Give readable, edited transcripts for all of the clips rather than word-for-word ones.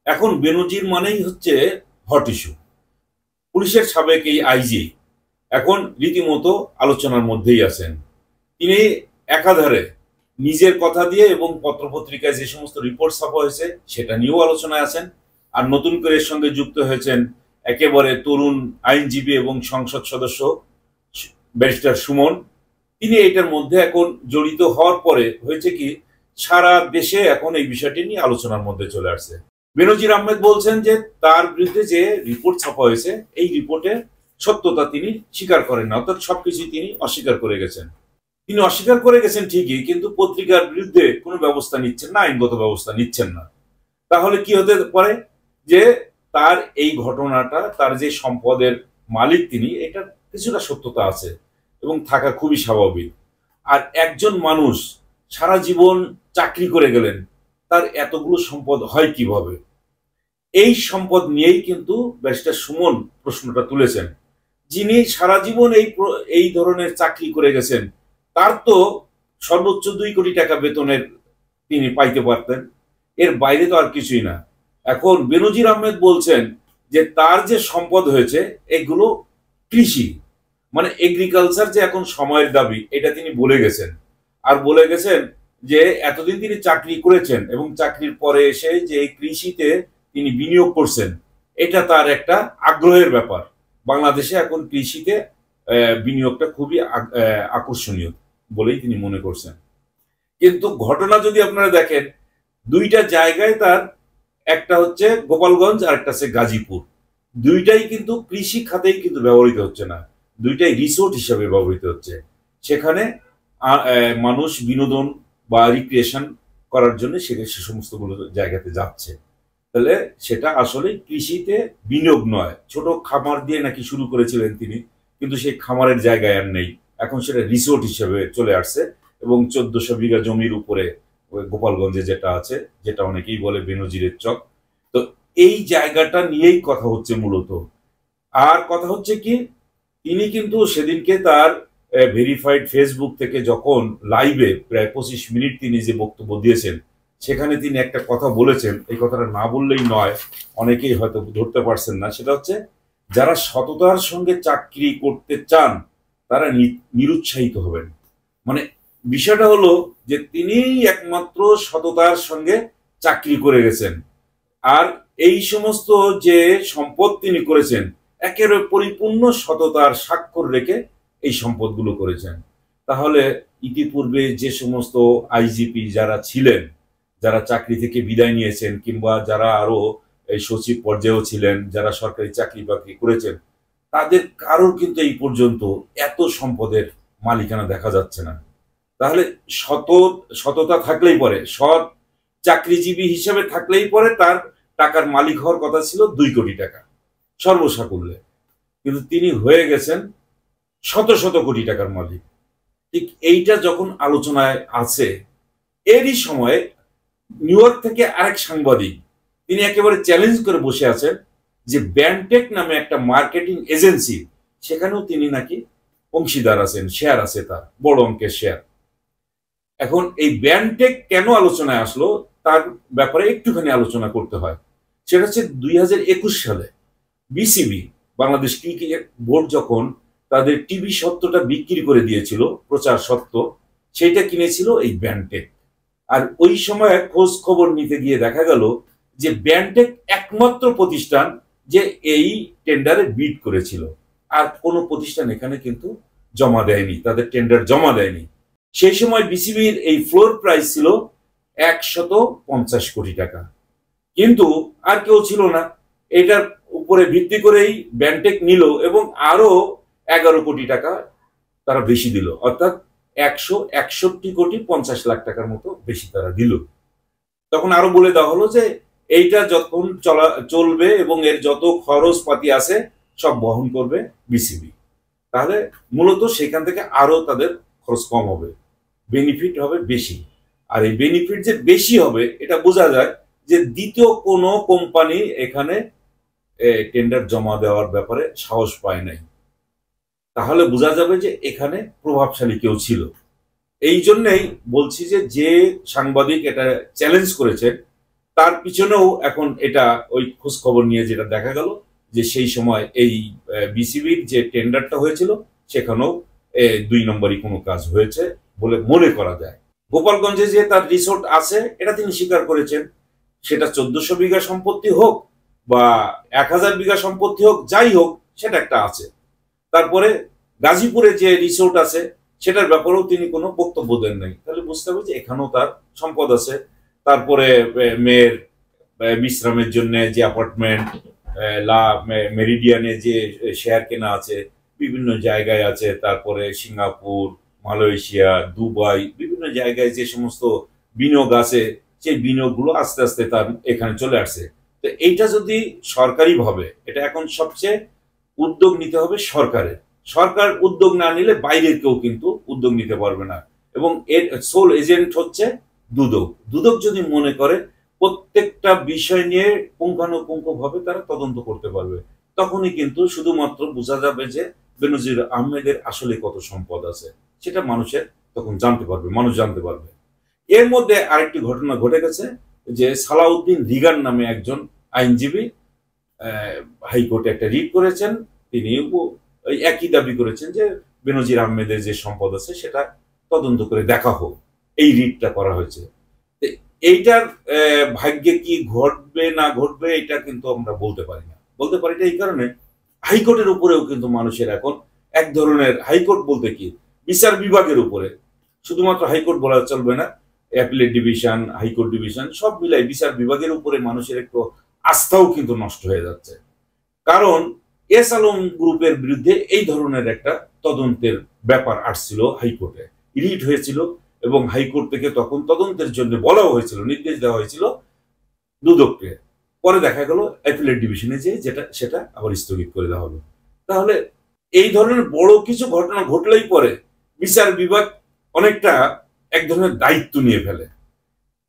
এখন বেনজির মানেই হচ্ছে হট ইস্যু। পুলিশের সাবেক এই আইজি এখন রীতিমতো আলোচনার মধ্যেই আছেন। তিনি একাধারে নিজের কথা দিয়ে এবং পত্রপত্রিকায় যে সমস্ত রিপোর্ট ছাপা হয়েছে সেটা নিয়েও আলোচনায় আছেন। আর নতুন করে এর সঙ্গে যুক্ত হয়েছেন একেবারে তরুণ আইনজীবী এবং সংসদ সদস্য ব্যারিস্টার সুমন। তিনি এটার মধ্যে এখন জড়িত হওয়ার পরে হয়েছে কি, সারা দেশে এখন এই বিষয়টি নিয়ে আলোচনার মধ্যে চলে আসছে। বেনজির আহমেদ বলছেন যে তার বিরুদ্ধে যে রিপোর্ট ছাপা হয়েছে এই রিপোর্টের সত্যতা তিনি স্বীকার করেন না, অর্থাৎ সবকিছু তিনি অস্বীকার করে গেছেন। তিনি অস্বীকার করে গেছেন ঠিকই, কিন্তু পত্রিকার বিরুদ্ধে কোনো ব্যবস্থা নিচ্ছেন না, আইনগত ব্যবস্থা নিচ্ছেন না। তাহলে কি হতে পারে যে তার এই ঘটনাটা, তার যে সম্পদের মালিক তিনি, এটা কিছুটা সত্যতা আছে এবং থাকা খুবই স্বাভাবিক। আর একজন মানুষ সারা জীবন চাকরি করে গেলেন, তার এতগুলো সম্পদ হয় কিভাবে? এই সম্পদ নিয়েই কিন্তু ব্যারিস্টার সুমন প্রশ্নটা তুলেছেন। যিনি সারা জীবন এই ধরনের চাকরি করে গেছেন, তার তো সর্বোচ্চ 2 কোটি টাকা বেতনের তিনি পাইতে পারতেন, এর বাইরে তো আর কিছুই না। এখন বেনজির আহমেদ বলছেন যে তার যে সম্পদ হয়েছে এগুলো কৃষি, মানে এগ্রিকালচার যে এখন সময়ের দাবি, এটা তিনি বলে গেছেন। আর বলে গেছেন যে এতদিন তিনি চাকরি করেছেন এবং চাকরির পরে এসে যে কৃষিতে তিনি বিনিয়োগ করছেন, এটা তার একটা আগ্রহের ব্যাপার। বাংলাদেশে এখন কৃষিতে বিনিয়োগটা খুবই আকর্ষণীয় বলেই তিনি মনে করছেন। কিন্তু ঘটনা যদি আপনারা দেখেন, দুইটা জায়গায় তার, একটা হচ্ছে গোপালগঞ্জ আর একটা হচ্ছে গাজীপুর, দুইটাই কিন্তু কৃষি খাতেই কিন্তু ব্যবহৃত হচ্ছে না, দুইটাই রিসোর্ট হিসাবে ব্যবহৃত হচ্ছে। সেখানে মানুষ বিনোদন বা রিক্রিয়েশন করার জন্য সে সমস্ত জায়গাতে যাচ্ছে। তাহলে সেটা আসলে কৃষিতে বিনিয়োগ নয়। ছোট খামার দিয়ে নাকি শুরু করেছিলেন তিনি, কিন্তু সেই খামারের জায়গায় আর নেই, এখন সেটা রিসোর্ট হিসেবে চলে আসছে। এবং 1400 বিঘা জমির উপরে গোপালগঞ্জে যেটা আছে, যেটা অনেকেই বলে বেনজিরের চক, তো এই জায়গাটা নিয়েই কথা হচ্ছে মূলত। আর কথা হচ্ছে কি, তিনি কিন্তু সেদিনকে তার ভেরিফাইড ফেসবুক থেকে যখন লাইভে প্রায় 25 মিনিট তিনি যে বক্তব্য দিয়েছেন, সেখানে তিনি একটা কথা বলেছেন, এই কথাটা না বললেই নয়, অনেকেই হয়তো ধরতে পারছেন না। সেটা হচ্ছে, যারা সততার সঙ্গে চাকরি করতে চান তারা নিরুৎসাহিত হবেন। মানে বিষয়টা হলো যে তিনি একমাত্র সততার সঙ্গে চাকরি করে গেছেন, আর এই সমস্ত যে সম্পদ তিনি করেছেন একেবারে পরিপূর্ণ সততার স্বাক্ষর রেখে এই সম্পদগুলো করেছেন। তাহলে ইতিপূর্বে যে সমস্ত আইজিপি যারা ছিলেন, যারা চাকরি থেকে বিদায় নিয়েছেন, কিংবা যারা আরো এই সচিব পর্যায়েও ছিলেন, যারা সরকারি চাকরি বাকরি করেছেন, তাদের কারোর কিন্তু এই পর্যন্ত এত সম্পদের মালিকানা দেখা যাচ্ছে না। তাহলে সততা থাকলেই পরে, সৎ চাকরিজীবী হিসেবে থাকলেই পরে তার টাকার মালিক হওয়ার কথা ছিল 2 কোটি টাকা সর্বসাকুল্যে, কিন্তু তিনি হয়ে গেছেন শত শত কোটি টাকার মালিক। ঠিক এইটা যখন আলোচনায় আছে, এরই সময় নিউ ইয়র্ক থেকে আরেক সাংবাদিক তিনি একেবারে চ্যালেঞ্জ করে বসে আছেন যে ব্যান্টেক নামে একটা মার্কেটিং এজেন্সি, সেখানেও তিনি নাকি অংশীদার আছেন, শেয়ার আছে, তার বড় অঙ্কের শেয়ার। এখন এই ব্যান্টেক কেন আলোচনায় আসলো তার ব্যাপারে একটুখানি আলোচনা করতে হয়। সেটা হচ্ছে 2021 সালে বিসিবি, বাংলাদেশ ক্রিকেট বোর্ড, যখন তাদের টিভি সত্ত্বটা বিক্রি করে দিয়েছিল, প্রচার সত্ত্ব, সেইটা কিনেছিল এই ব্যান্টেক। আর ওই সময় খোঁজ খবর নিতে গিয়ে দেখা গেল যে ব্যান্টেক একমাত্র প্রতিষ্ঠান যে এই টেন্ডারে বিড করেছিল, আর কোনো প্রতিষ্ঠান এখানে কিন্তু জমা দেয়নি, তাদের টেন্ডার জমা দেয়নি। সেই সময় বিসিবির এই ফ্লোর প্রাইস ছিল 150 কোটি টাকা, কিন্তু আর কেউ ছিল না। এটার উপরে ভিত্তি করেই ব্যান্টেক নিল এবং আরো 11 কোটি টাকা তারা বেশি দিল, অর্থাৎ 161 কোটি 50 লাখ টাকার মতো বেশি তারা দিল। তখন আরো বলে দেওয়া হলো যে এইটা যখন চলবে এবং এর যত খরচপাতি আছে সব বহন করবে বিসিবি। তাহলে মূলত সেখান থেকে আরো তাদের খরচ কম হবে, বেনিফিট হবে বেশি। আর এই বেনিফিট যে বেশি হবে এটা বোঝা যায় যে দ্বিতীয় কোনো কোম্পানি এখানে টেন্ডার জমা দেওয়ার ব্যাপারে সাহস পায় নাই। তাহলে বোঝা যাবে যে এখানে প্রভাবশালী কেউ ছিল। এই জন্যই বলছি যে যে সাংবাদিক এটা চ্যালেঞ্জ করেছেন তার পিছনেও এখন এটা ওই খোঁজ খবর নিয়ে যেটা দেখা গেল যে সেই সময় এই বিসিবির যে টেন্ডারটা হয়েছিল সেখানেও 2 নম্বরই কোনো কাজ হয়েছে বলে মনে করা যায়। গোপালগঞ্জে যে তার রিসোর্ট আছে এটা তিনি স্বীকার করেছেন, সেটা 1400 বিঘা সম্পত্তি হোক বা 1000 বিঘা সম্পত্তি হোক, যাই হোক সেটা একটা আছে। তারপরে গাজীপুরে যে রিসোর্ট আছে সেটার ব্যাপারেও তিনি কোনো বক্তব্য দেন নাই, তাহলে বুঝতে হবে যে এখানেও তার সম্পদ আছে। তারপরে মেয়ের বিশ্রামের জন্য যে অ্যাপার্টমেন্ট, মেরিডিয়ানে যে শেয়ার কেনা আছে, বিভিন্ন জায়গায় আছে। তারপরে সিঙ্গাপুর, মালয়েশিয়া, দুবাই, বিভিন্ন জায়গায় যে সমস্ত বিনিয়োগ আছে সেই বিনিয়োগগুলো আস্তে আস্তে তার এখানে চলে আসছে। তো এইটা যদি সরকারি ভাবে, এটা এখন সবচেয়ে উদ্যোগ নিতে হবে সরকারের। সরকার উদ্যোগ না নিলে বাইরের কেউ কিন্তু উদ্যোগ নিতে পারবে না। এবং এর সোল এজেন্ট হচ্ছে দুদক। দুদক যদি মনে করে প্রত্যেকটা বিষয় নিয়ে পুঙ্খানুপুঙ্খভাবে তারা তদন্ত করতে পারবে, তখনই কিন্তু শুধুমাত্র বোঝা যাবে যে বেনজির আহমেদের আসলে কত সম্পদ আছে, সেটা মানুষের তখন জানতে পারবে, মানুষ জানতে পারবে। এর মধ্যে আরেকটি ঘটনা ঘটে গেছে যে সালাউদ্দিন রিগান নামে একজন আইনজীবী হাইকোর্টে একটা রিট করেছেন। তিনি একই দাবি করেছেন যে বেনজির আহমেদের যে সম্পদ আছে সেটা তদন্ত করে দেখা হোক, এই রিটটা করা হয়েছে। এইটার ভাগ্যে কি ঘটবে না ঘটবে এটা কিন্তু আমরা বলতে পারি না। বলতে পারি না এই কারণে, হাইকোর্টের উপরেও কিন্তু মানুষের এখন এক ধরনের, হাইকোর্ট বলতে কি বিচার বিভাগের উপরে, শুধুমাত্র হাইকোর্ট বলা চলবে না, অ্যাপিলেট ডিভিশন, হাইকোর্ট ডিভিশন সব মিলাই বিচার বিভাগের উপরে মানুষের একটু আস্থাও কিন্তু নষ্ট হয়ে যাচ্ছে। কারণ এস আলম গ্রুপের বিরুদ্ধে এই ধরনের একটা তদন্তের ব্যাপার আসছিল হাইকোর্টে, রিট হয়েছিল এবং হাইকোর্ট থেকে তখন তদন্তের জন্য বলা হয়েছিল, নির্দেশ দেওয়া হয়েছিল দুদককে। পরে দেখা গেল অ্যাপিলেট ডিভিশনে যে সেটা আবার স্থগিত করে দেওয়া হলো। তাহলে এই ধরনের বড় কিছু ঘটনা ঘটলেই পরে বিচার বিভাগ অনেকটা এক ধরনের দায়িত্ব নিয়ে ফেলে।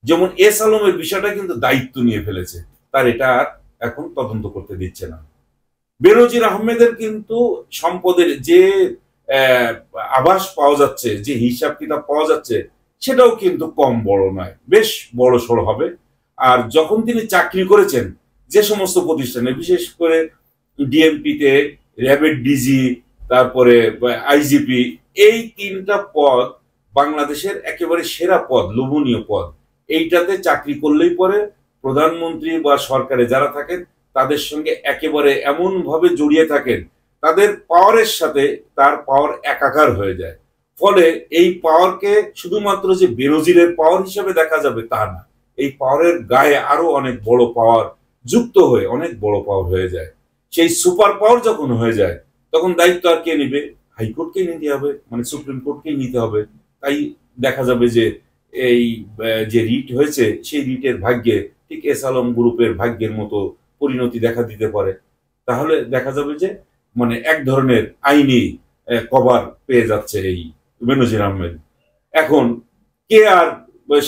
যেমন এস আলমের বিষয়টা কিন্তু দায়িত্ব নিয়ে ফেলেছে, তার এটা আর এখন তদন্ত করতে দিচ্ছে না। বেনজির আহমেদের কিন্তু সম্পদের যে আভাস পাওয়া যাচ্ছে, যে হিসাব কিতাব পাওয়া যাচ্ছে, সেটাও কিন্তু কম বড় নয়, বেশ বড় সড় হবে। আর যখন তিনি চাকরি করেছেন যে সমস্ত প্রতিষ্ঠানে, বিশেষ করে ডিএমপিতে, র্যাবের ডিজি, তারপরে আইজিপি, এই 3টা পদ বাংলাদেশের একেবারে সেরা পদ, লোভনীয় পদ। এইটাতে চাকরি করলেই পরে প্রধানমন্ত্রী বা সরকারে যারা থাকেন তাদের সঙ্গে একেবারে এমন ভাবে জড়িয়ে থাকেন, তাদের পাওয়ারের সাথে তার পাওয়ার একাকার হয়ে যায়। ফলে এই পাওয়ারকে শুধুমাত্র যে বেনজিরের পাওয়ার হিসেবে দেখা যাবে তা না, এই পাওয়ারের গায়ে আরো অনেক বড় পাওয়ার যুক্ত হয়ে অনেক বড় পাওয়ার হয়ে যায়। সেই সুপার পাওয়ার যখন হয়ে যায় তখন দায়িত্ব আর কে নিবে? হাইকোর্টকেই নিতে হবে, মানে সুপ্রিম কোর্টকেই নিতে হবে। তাই দেখা যাবে যে এই যে রিট হয়েছে সেই রিটের ভাগ্যে ঠিক এস আলম গ্রুপের ভাগ্যের মতো পরিণতি দেখা দিতে পারে। তাহলে দেখা যাবে যে মানে এক ধরনের আইনি কভার পেয়ে যাচ্ছে এই বেনজির আহমেদ। এখন কে আর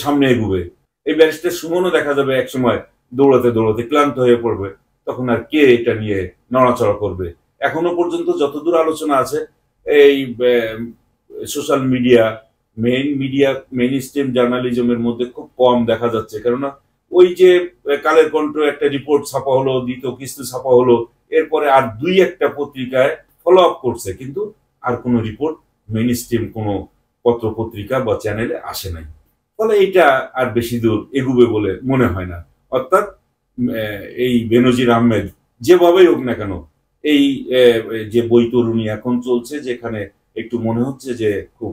সামনে এগুবে? এই ব্যারিস্টার সুমনও দেখা যাবে এক সময় দৌড়াতে দৌড়াতে ক্লান্ত হয়ে পড়বে, তখন আর কে এটা নিয়ে নড়াচড়া করবে? এখনো পর্যন্ত যতদূর আলোচনা আছে, এই সোশ্যাল মিডিয়া, মেইন স্ট্রিম জার্নালিজমের মধ্যে খুব কম দেখা যাচ্ছে। কেননা ওই যে কালের কণ্ঠ একটা রিপোর্ট ছাপা হলো, দ্বিতীয় কিস্তি ছাপা হলো, এরপরে আর 2-1টা পত্রিকায় ফলো আপ করছে, কিন্তু আর কোনো রিপোর্ট মেইন স্ট্রিম কোনো পত্র পত্রিকা বা চ্যানেলে আসে নাই। ফলে এইটা আর বেশি দূর এগুবে বলে মনে হয় না। অর্থাৎ এই বেনজির আহমেদ যেভাবেই হোক না কেন, এই যে বৈতরণী এখন চলছে, যেখানে একটু মনে হচ্ছে যে খুব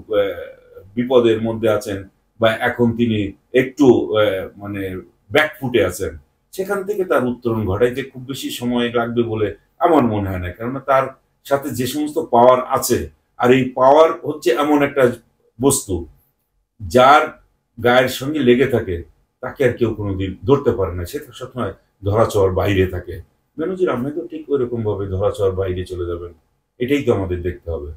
বিপদের মধ্যে আছেন বা এখন তিনি একটু মানে ব্যাকফুটে আছেন, সেখান থেকে তার উত্তরণ ঘটাইতে খুব বেশি সময় লাগবে বলে আমার মনে হয় না। কেননা তার সাথে যে সমস্ত পাওয়ার আছে, আর এই পাওয়ার হচ্ছে এমন একটা বস্তু যার গায়ের সঙ্গে লেগে থাকে, তাকে আর কেউ কোনোদিন ধরতে পারে না, সেটা সবসময় ধরাছোঁয়ার বাইরে থাকে। বেনজির আহমেদও ঠিক ওই রকম ভাবে ধরাছোঁয়ার বাইরে চলে যাবেন, এটাই তো আমাদের দেখতে হবে।